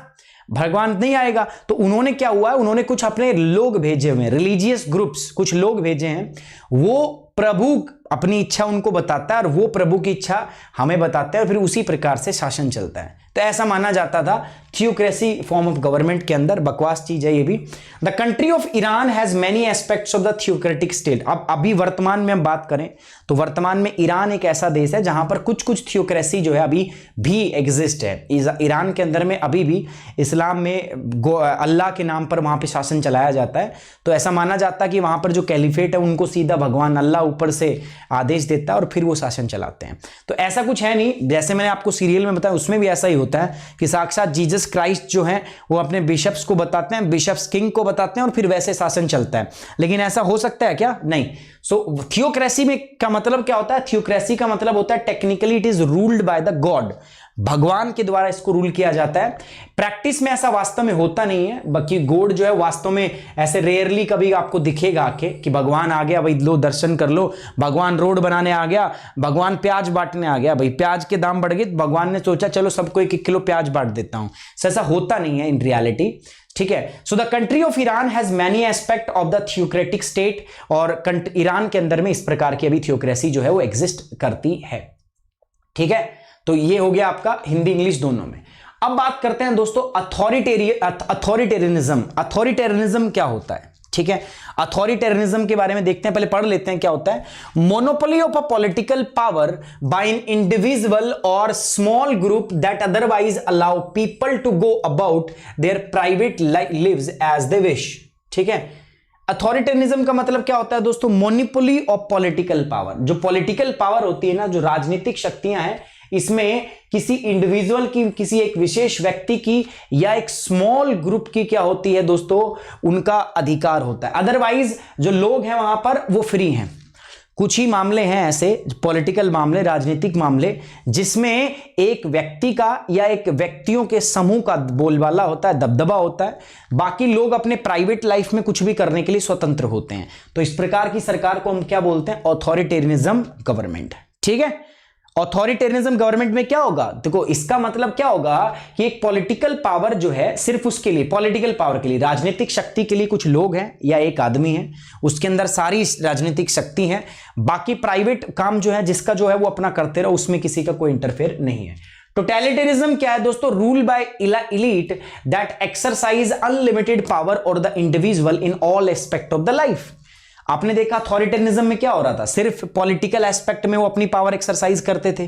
भगवान नहीं आएगा। तो उन्होंने क्या हुआ है, उन्होंने कुछ अपने लोग भेजे हुए हैं, रिलीजियस ग्रुप्स, कुछ लोग भेजे हैं। वो प्रभु अपनी इच्छा उनको बताता है और वो प्रभु की इच्छा हमें बताता है, और फिर उसी प्रकार से शासन चलता है। तो ऐसा माना जाता था थियोक्रेसी फॉर्म ऑफ गवर्नमेंट के अंदर। बकवास चीज है ये भी। The country of Iran has many aspects of the theocratic state. अब अभी वर्तमान में हम बात करें तो वर्तमान में ईरान एक ऐसा देश है जहां पर कुछ कुछ थियोक्रेसी जो है अभी भी एग्जिस्ट है। ईरान के अंदर में अभी भी इस्लाम में अल्लाह के नाम पर वहां पर शासन चलाया जाता है। तो ऐसा माना जाता है कि वहां पर जो कैलिफेट है उनको सीधा भगवान अल्लाह ऊपर से आदेश देता है और फिर वो शासन चलाते हैं। तो ऐसा कुछ है नहीं, जैसे मैंने आपको सीरियल में बताया उसमें भी ऐसा ही होता है कि साक्षात जीसस क्राइस्ट जो है वो अपने बिशप्स को बताते हैं, बिशप्स किंग को बताते हैं, और फिर वैसे शासन चलता है। लेकिन ऐसा हो सकता है क्या? नहीं। सो थियोक्रेसी में का मतलब क्या होता है? थियोक्रेसी का मतलब होता है technically it is ruled by the God, भगवान के द्वारा इसको रूल किया जाता है। प्रैक्टिस में ऐसा वास्तव में होता नहीं है, बाकी गॉड जो है वास्तव में ऐसे रेयरली कभी आपको दिखेगा आके कि भगवान आ गया भाई लो दर्शन कर लो, भगवान रोड बनाने आ गया, भगवान प्याज बांटने आ गया, भाई प्याज के दाम बढ़ गए तो भगवान ने सोचा चलो सबको 1-1 किलो प्याज बांट देता हूं। ऐसा होता नहीं है इन रियलिटी, ठीक है। So the country of Iran has many aspect of the theocratic state, और ईरान के अंदर में इस प्रकार की अभी थियोक्रेसी जो है वो एग्जिस्ट करती है, ठीक है। तो ये हो गया आपका हिंदी इंग्लिश दोनों में। अब बात करते हैं दोस्तों अथॉरिटेरियनिज्म। अथॉरिटेरियनिज्म क्या होता है, ठीक है। अथॉरिटेरियनिज्म के बारे में देखते हैं, पहले पढ़ लेते हैं क्या होता है। Monopoly of a political power by an individual और small group that otherwise allow people to go about their private lives as they wish, ठीक है। अथॉरिटेरियनिज्म का मतलब क्या होता है दोस्तों, मोनोपोली ऑफ पॉलिटिकल पावर। जो पॉलिटिकल पावर होती है ना, जो राजनीतिक शक्तियां हैं, इसमें किसी इंडिविजुअल की, किसी एक विशेष व्यक्ति की या एक स्मॉल ग्रुप की क्या होती है दोस्तों, उनका अधिकार होता है। अदरवाइज जो लोग हैं वहां पर वो फ्री हैं। कुछ ही मामले हैं ऐसे पॉलिटिकल मामले, राजनीतिक मामले, जिसमें एक व्यक्ति का या एक व्यक्तियों के समूह का बोलबाला होता है, दबदबा होता है, बाकी लोग अपने प्राइवेट लाइफ में कुछ भी करने के लिए स्वतंत्र होते हैं। तो इस प्रकार की सरकार को हम क्या बोलते हैं, ऑथोरिटेरियनिज्म गवर्नमेंट, ठीक है। ऑथोरिटेरियनिज्म गवर्नमेंट में क्या होगा, देखो इसका मतलब क्या होगा कि एक पॉलिटिकल पावर जो है सिर्फ उसके लिए, पॉलिटिकल पावर के लिए, राजनीतिक शक्ति के लिए कुछ लोग हैं या एक आदमी है, उसके अंदर सारी राजनीतिक शक्ति है, बाकी प्राइवेट काम जो है जिसका जो है वो अपना करते रहो, उसमें किसी का कोई इंटरफेयर नहीं है। टोटलिटेरिज्म क्या है दोस्तों, rule by elite that exercise unlimited power और the individual in all aspect of the life. आपने देखा अथॉरिटेरियनिज्म में क्या हो रहा था, सिर्फ पॉलिटिकल एस्पेक्ट में वो अपनी पावर एक्सरसाइज करते थे,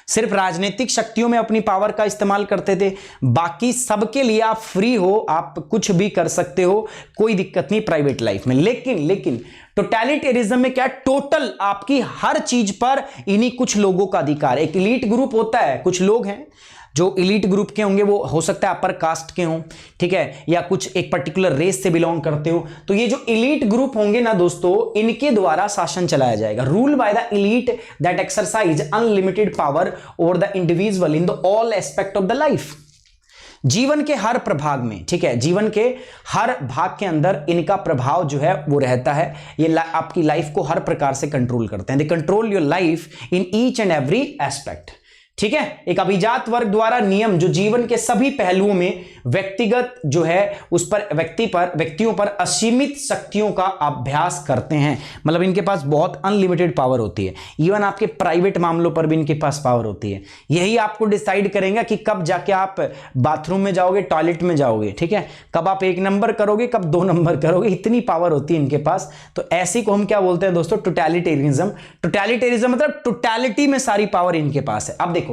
सिर्फ राजनीतिक शक्तियों में अपनी पावर का इस्तेमाल करते थे, बाकी सबके लिए आप फ्री हो, आप कुछ भी कर सकते हो, कोई दिक्कत नहीं प्राइवेट लाइफ में। लेकिन टोटलिटेरिज्म में क्या, टोटल आपकी हर चीज पर इन्हीं कुछ लोगों का अधिकार। एक इलीट ग्रुप होता है, कुछ लोग हैं जो इलीट ग्रुप के होंगे, वो हो सकता है अपर कास्ट के हों, ठीक है, या कुछ एक पर्टिकुलर रेस से बिलोंग करते हो। तो ये जो इलीट ग्रुप होंगे ना दोस्तों, इनके द्वारा शासन चलाया जाएगा। Rule by the elite that exercise unlimited power over the individual in the all aspect of the life. जीवन के हर प्रभाग में, ठीक है, जीवन के हर भाग के अंदर इनका प्रभाव जो है वो रहता है। ये आपकी लाइफ को हर प्रकार से कंट्रोल करते हैं। They control your life in each and every aspect, ठीक है। एक अभिजात वर्ग द्वारा नियम जो जीवन के सभी पहलुओं में व्यक्तिगत जो है उस पर व्यक्तियों पर असीमित शक्तियों का अभ्यास करते हैं। मतलब इनके पास बहुत अनलिमिटेड पावर होती है, इवन आपके प्राइवेट मामलों पर भी इनके पास पावर होती है। यही आपको डिसाइड करेंगे कि कब जाके आप बाथरूम में जाओगे, टॉयलेट में जाओगे, ठीक है, कब आप 1 नंबर करोगे, कब 2 नंबर करोगे, इतनी पावर होती है इनके पास। तो ऐसी को हम क्या बोलते हैं दोस्तों, टोटलिटेरियनिज्म। टोटलिटेरियनिज्म मतलब टोटलिटी में सारी पावर इनके पास है। अब देखो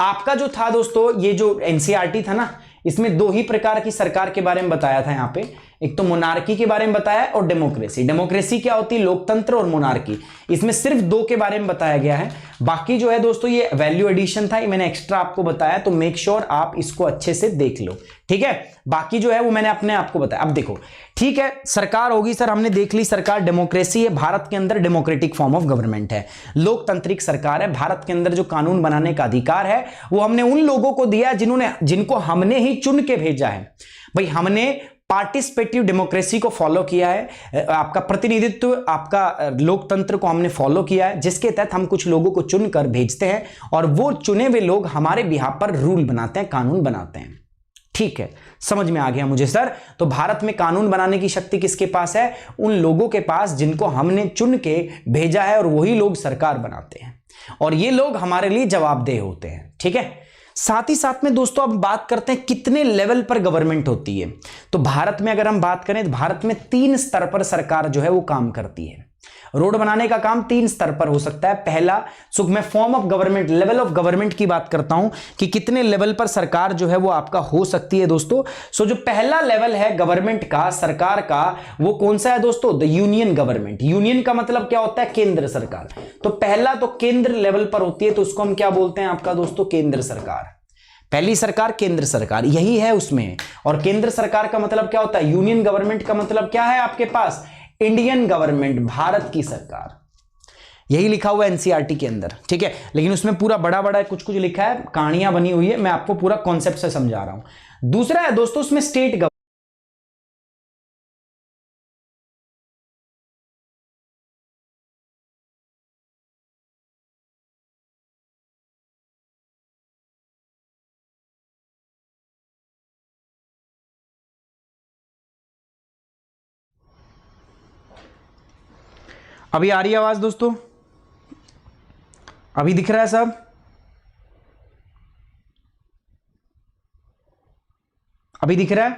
आपका जो था दोस्तों, ये जो एनसीईआरटी था ना, इसमें 2 ही प्रकार की सरकार के बारे में बताया था यहां पे। एक तो मोनार्की के बारे में बताया और डेमोक्रेसी। डेमोक्रेसी क्या होती है, लोकतंत्र, और मोनार्की, इसमें सिर्फ 2 के बारे में बताया गया है। बाकी जो है दोस्तों ये वैल्यू एडिशन था, ये मैंने एक्स्ट्रा आपको बताया, तो मेक श्योर आप इसको अच्छे से देख लो, ठीक है। बाकी जो है वो मैंने अपने आपको बताया। अब देखो, ठीक है, सरकार होगी सर, हमने देख ली सरकार डेमोक्रेसी है, भारत के अंदर डेमोक्रेटिक फॉर्म ऑफ गवर्नमेंट है, लोकतांत्रिक सरकार है। भारत के अंदर जो कानून बनाने का अधिकार है वो हमने उन लोगों को दिया जिनको हमने ही चुन के भेजा है। भाई हमने पार्टिसिपेटिव डेमोक्रेसी को फॉलो किया है, आपका प्रतिनिधित्व, आपका लोकतंत्र को हमने फॉलो किया है, जिसके तहत हम कुछ लोगों को चुनकर भेजते हैं और वो चुने हुए लोग हमारे बिहाफ पर रूल बनाते हैं, कानून बनाते हैं। ठीक है, समझ में आ गया मुझे सर। तो भारत में कानून बनाने की शक्ति किसके पास है, उन लोगों के पास जिनको हमने चुन के भेजा है, और वही लोग सरकार बनाते हैं, और ये लोग हमारे लिए जवाबदेह होते हैं। ठीक है, साथ ही साथ में दोस्तों अब बात करते हैं कितने लेवल पर गवर्नमेंट होती है। तो भारत में अगर हम बात करें तो भारत में 3 स्तर पर सरकार जो है वो काम करती है। रोड बनाने का काम 3 स्तर पर हो सकता है। पहला, सो मैं form of government, level of government की बात करता हूं कि कितने लेवल पर सरकार जो है वो आपका हो सकती है दोस्तों। सो जो पहला लेवल है गवर्नमेंट का, सरकार का, वो कौन सा है दोस्तों, द यूनियन गवर्नमेंट। यूनियन का मतलब क्या होता है, केंद्र सरकार। तो पहला तो केंद्र लेवल पर होती है, तो उसको हम क्या बोलते हैं आपका दोस्तों, केंद्र सरकार। पहली सरकार केंद्र सरकार, यही है उसमें। और केंद्र सरकार का मतलब क्या होता है, यूनियन गवर्नमेंट का मतलब क्या है आपके पास, इंडियन गवर्नमेंट, भारत की सरकार। यही लिखा हुआ है एनसीईआरटी के अंदर, ठीक है। लेकिन उसमें पूरा बड़ा बड़ा कुछ कुछ लिखा है, कहानियां बनी हुई है, मैं आपको पूरा कॉन्सेप्ट से समझा रहा हूं। दूसरा है दोस्तों उसमें स्टेट गवर्नमेंट। अभी आ रही है आवाज दोस्तों? अभी दिख रहा है सब? अभी दिख रहा है?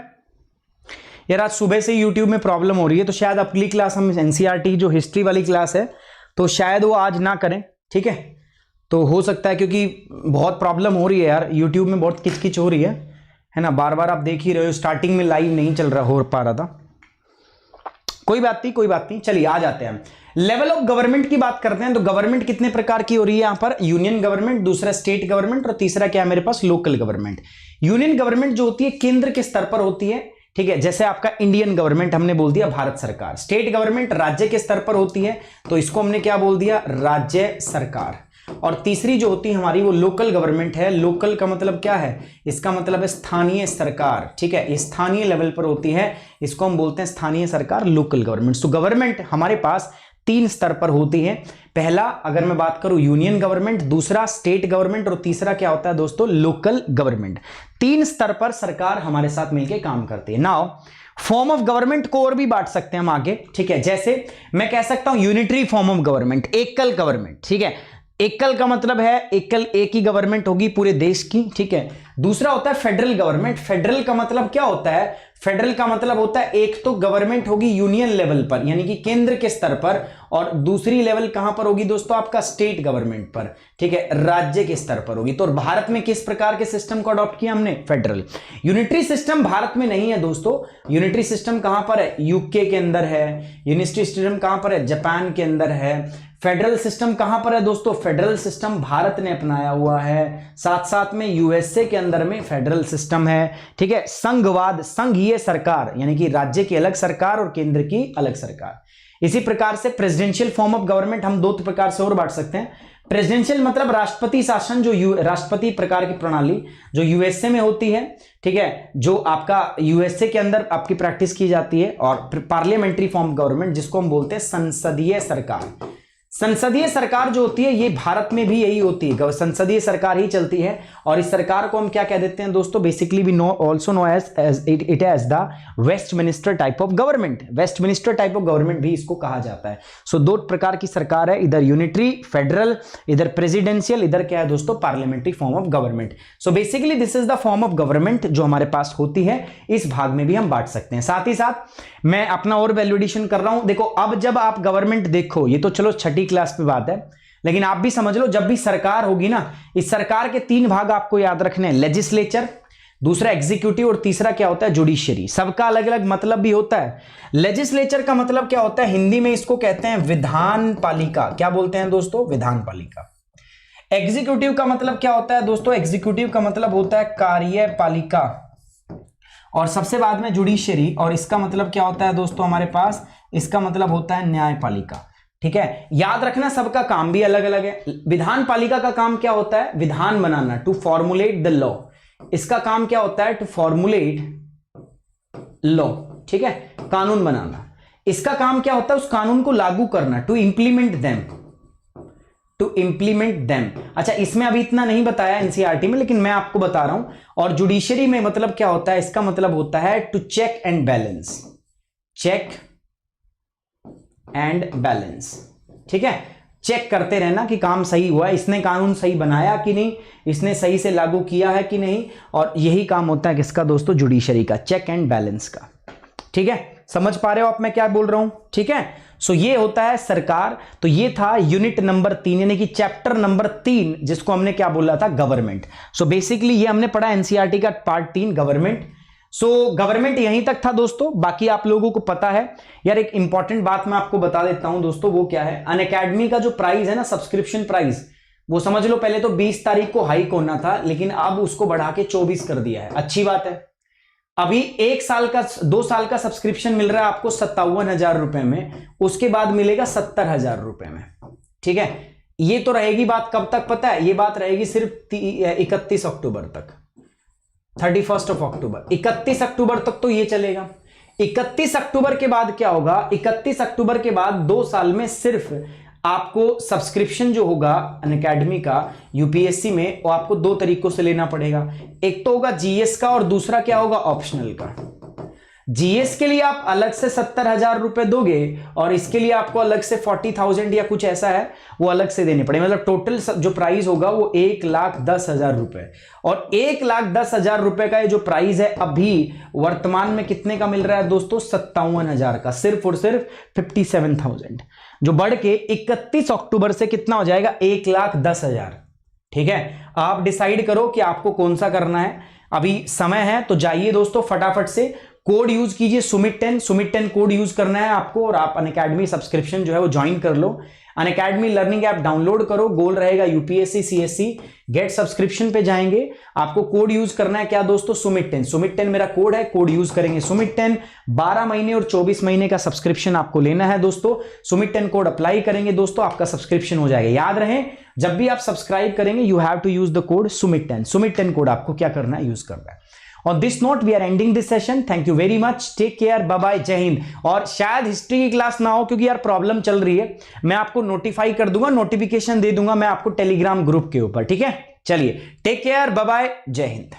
यार आज सुबह से YouTube में प्रॉब्लम हो रही है, तो शायद अगली क्लास हम एनसीईआरटी जो हिस्ट्री वाली क्लास है तो शायद वो आज ना करें, ठीक है। तो हो सकता है क्योंकि बहुत प्रॉब्लम हो रही है यार, YouTube में बहुत किचकिच हो रही है ना। बार बार आप देख ही रहे हो, स्टार्टिंग में लाइव नहीं चल रहा हो पा रहा था। कोई बात नहीं, कोई बात नहीं, चलिए आ जाते हैं। लेवल ऑफ गवर्नमेंट की बात करते हैं। तो गवर्नमेंट कितने प्रकार की हो रही है यहां पर? यूनियन गवर्नमेंट, दूसरा स्टेट गवर्नमेंट और तीसरा क्या है मेरे पास? Local government. यूनियन गवर्नमेंट जो होती है केंद्र के स्तर पर होती है, ठीक है। जैसे आपका इंडियन गवर्नमेंट हमने बोल दिया भारत सरकार। स्टेट गवर्नमेंट राज्य के स्तर पर होती है, तो इसको हमने क्या बोल दिया? राज्य सरकार। और तीसरी जो होती है हमारी वो लोकल गवर्नमेंट है। लोकल का मतलब क्या है? इसका मतलब है स्थानीय सरकार, ठीक है। स्थानीय लेवल पर होती है, इसको हम बोलते हैं स्थानीय सरकार, लोकल गवर्नमेंट। तो गवर्नमेंट हमारे पास 3 स्तर पर होती है। पहला अगर मैं बात करूं यूनियन गवर्नमेंट, दूसरा स्टेट गवर्नमेंट और तीसरा क्या होता है दोस्तों? Local government. 3 स्तर पर सरकार हमारे साथ मिलकर काम करती है। नाउ फॉर्म ऑफ गवर्नमेंट को और भी बांट सकते हैं हम आगे, ठीक है। जैसे मैं कह सकता हूं यूनिटरी फॉर्म ऑफ गवर्नमेंट, एकल गवर्नमेंट, ठीक है। एकल का मतलब है एकल, एक ही गवर्नमेंट होगी पूरे देश की, ठीक है। दूसरा होता है फेडरल गवर्नमेंट। फेडरल का मतलब क्या होता है? फेडरल का मतलब होता है एक तो गवर्नमेंट होगी यूनियन लेवल पर यानी कि केंद्र के स्तर पर, और दूसरी लेवल कहां पर होगी दोस्तों? आपका स्टेट गवर्नमेंट पर, ठीक है, राज्य के स्तर पर होगी। तो भारत में किस प्रकार के सिस्टम को अडॉप्ट किया हमने? फेडरल। यूनिटरी सिस्टम भारत में नहीं है दोस्तों। यूनिटरी सिस्टम कहां पर है? यूके के अंदर है। यूनिटरी सिस्टम कहां पर है? जापान के अंदर है। फेडरल सिस्टम कहां पर है दोस्तों? फेडरल सिस्टम भारत ने अपनाया हुआ है। साथ साथ में यूएसए के अंदर में फेडरल सिस्टम है, ठीक है। संघवाद, संघीय सरकार यानी कि राज्य की अलग सरकार और केंद्र की अलग सरकार। इसी प्रकार से प्रेसिडेंशियल फॉर्म ऑफ गवर्नमेंट हम 2 प्रकार से और बांट सकते हैं। प्रेसिडेंशियल मतलब राष्ट्रपति शासन, जो राष्ट्रपति प्रकार की प्रणाली जो यूएसए में होती है, ठीक है, जो आपका यूएसए के अंदर आपकी प्रैक्टिस की जाती है। और पार्लियामेंट्री फॉर्म ऑफ गवर्नमेंट जिसको हम बोलते हैं संसदीय सरकार। संसदीय सरकार जो होती है ये भारत में भी यही होती है, संसदीय सरकार ही चलती है। और इस सरकार को हम क्या कह देते हैं दोस्तों? Basically we know also know as it as the Westminster type of government. Westminster type of government भी इसको कहा जाता है। सो 2 प्रकार की सरकार है, इधर यूनिटरी फेडरल, इधर प्रेसिडेंशियल, इधर क्या है दोस्तों? Parliamentary form of government. So basically this is the form of government जो हमारे पास होती है। इस भाग में भी हम बांट सकते हैं। साथ ही साथ मैं अपना और वैल्यूएडिशन कर रहा हूं। देखो अब जब आप गवर्नमेंट देखो, ये तो चलो छठी क्लास पे बात है, लेकिन आप भी समझ लो जब भी सरकार होगी ना, इस सरकार के 3 भाग आपको याद रखने हैं। लेजिस्लेचर, दूसरा एग्जीक्यूटिव और तीसरा क्या होता है? जुडिशियरी। सबका अलग अलग मतलब भी होता है। लेजिस्लेचर का मतलब क्या होता है? हिंदी में इसको कहते हैं विधान पालिका। क्या बोलते हैं दोस्तों? विधान पालिका। एग्जीक्यूटिव का मतलब क्या होता है दोस्तों? एग्जीक्यूटिव का मतलब होता है कार्यपालिका। और सबसे बाद में जुडिशियरी, और इसका मतलब क्या होता है दोस्तों हमारे पास? इसका मतलब होता है न्यायपालिका, ठीक है। याद रखना सबका काम भी अलग अलग है। विधान पालिका का काम क्या होता है? विधान बनाना, टू फॉर्मुलेट द लॉ। इसका काम क्या होता है? टू फॉर्मुलेट लॉ, ठीक है, कानून बनाना। इसका काम क्या होता है? उस कानून को लागू करना, to implement them, to implement them. अच्छा, इसमें अभी इतना नहीं बताया एनसीईआरटी में, लेकिन मैं आपको बता रहा हूं। और जुडिशियरी में मतलब क्या होता है? इसका मतलब होता है to check and balance, check and balance, ठीक है। चेक करते रहना कि काम सही हुआ है, इसने कानून सही बनाया कि नहीं, इसने सही से लागू किया है कि नहीं। और यही काम होता है किसका दोस्तों? जुडिशियरी का, चेक एंड बैलेंस का, ठीक है। समझ पा रहे हो आप मैं क्या बोल रहा हूं? ठीक है। सो ये होता है सरकार। तो ये था यूनिट नंबर 3 यानी कि चैप्टर नंबर 3 जिसको हमने क्या बोला था? गवर्नमेंट। सो बेसिकली ये हमने पढ़ा एनसीईआरटी का पार्ट 3 गवर्नमेंट। सो गवर्नमेंट यहीं तक था दोस्तों, बाकी आप लोगों को पता है। यार एक इंपॉर्टेंट बात मैं आपको बता देता हूं दोस्तों, वो क्या है? अनअकैडमी का जो प्राइस है ना, सब्सक्रिप्शन प्राइस, वो समझ लो पहले तो 20 तारीख को हाइक होना था, लेकिन अब उसको बढ़ा के 24 कर दिया है। अच्छी बात है। अभी 1 साल का 2 साल का सब्सक्रिप्शन मिल रहा है आपको 57,000 रुपए में, उसके बाद मिलेगा 70,000 रुपए में। ठीक है, ये तो रहेगी बात कब तक पता है, ये बात रहेगी सिर्फ 31 अक्टूबर तक, 31 अक्टूबर, 31 अक्टूबर तक तो ये चलेगा। 31 अक्टूबर के बाद क्या होगा, 31 अक्टूबर के बाद 2 साल में सिर्फ आपको सब्सक्रिप्शन जो होगा अनअकैडमी का यूपीएससी में, वो आपको 2 तरीकों से लेना पड़ेगा। एक तो होगा जीएस का और दूसरा क्या होगा, ऑप्शनल का। जीएस के लिए आप अलग से 70,000 रुपए दोगे और इसके लिए आपको अलग से 40,000 या कुछ ऐसा है वो अलग से देने पड़े, मतलब टोटल जो प्राइस होगा वो 1,10,000 रुपए। और 1,10,000 रुपए का ये जो प्राइस है अभी वर्तमान में कितने का मिल रहा है दोस्तों, 57,000 का, सिर्फ और सिर्फ 57,000, जो बढ़ के 31 अक्टूबर से कितना हो जाएगा, 1,10,000। ठीक है, आप डिसाइड करो कि आपको कौन सा करना है, अभी समय है तो जाइए दोस्तों फटाफट से कोड यूज कीजिए सुमित10 कोड यूज करना है आपको, और आप अनअकैडमी सब्सक्रिप्शन जो है वो ज्वाइन कर लो। अनअकैडमी लर्निंग ऐप डाउनलोड करो, गोल रहेगा यूपीएससी सीएससी, गेट सब्सक्रिप्शन पे जाएंगे, आपको कोड यूज करना है क्या दोस्तों, सुमित10 मेरा कोड है, कोड यूज करेंगे सुमित10। 12 महीने और 24 महीने का सब्सक्रिप्शन आपको लेना है दोस्तों, सुमित10 कोड अप्लाई करेंगे दोस्तों, आपका सब्सक्रिप्शन हो जाएगा। याद रहे जब भी आप सब्सक्राइब करेंगे you have to use the code सुमित10 कोड आपको क्या करना है, यूज करना है। On this note we are ending this session. Thank you very much. Take care. Bye bye. जय हिंद। और शायद हिस्ट्री की क्लास ना हो क्योंकि यार प्रॉब्लम चल रही है, मैं आपको नोटिफाई कर दूंगा, नोटिफिकेशन दे दूंगा मैं आपको टेलीग्राम ग्रुप के ऊपर, ठीक है। चलिए टेक केयर, बाय बाय, जय हिंद।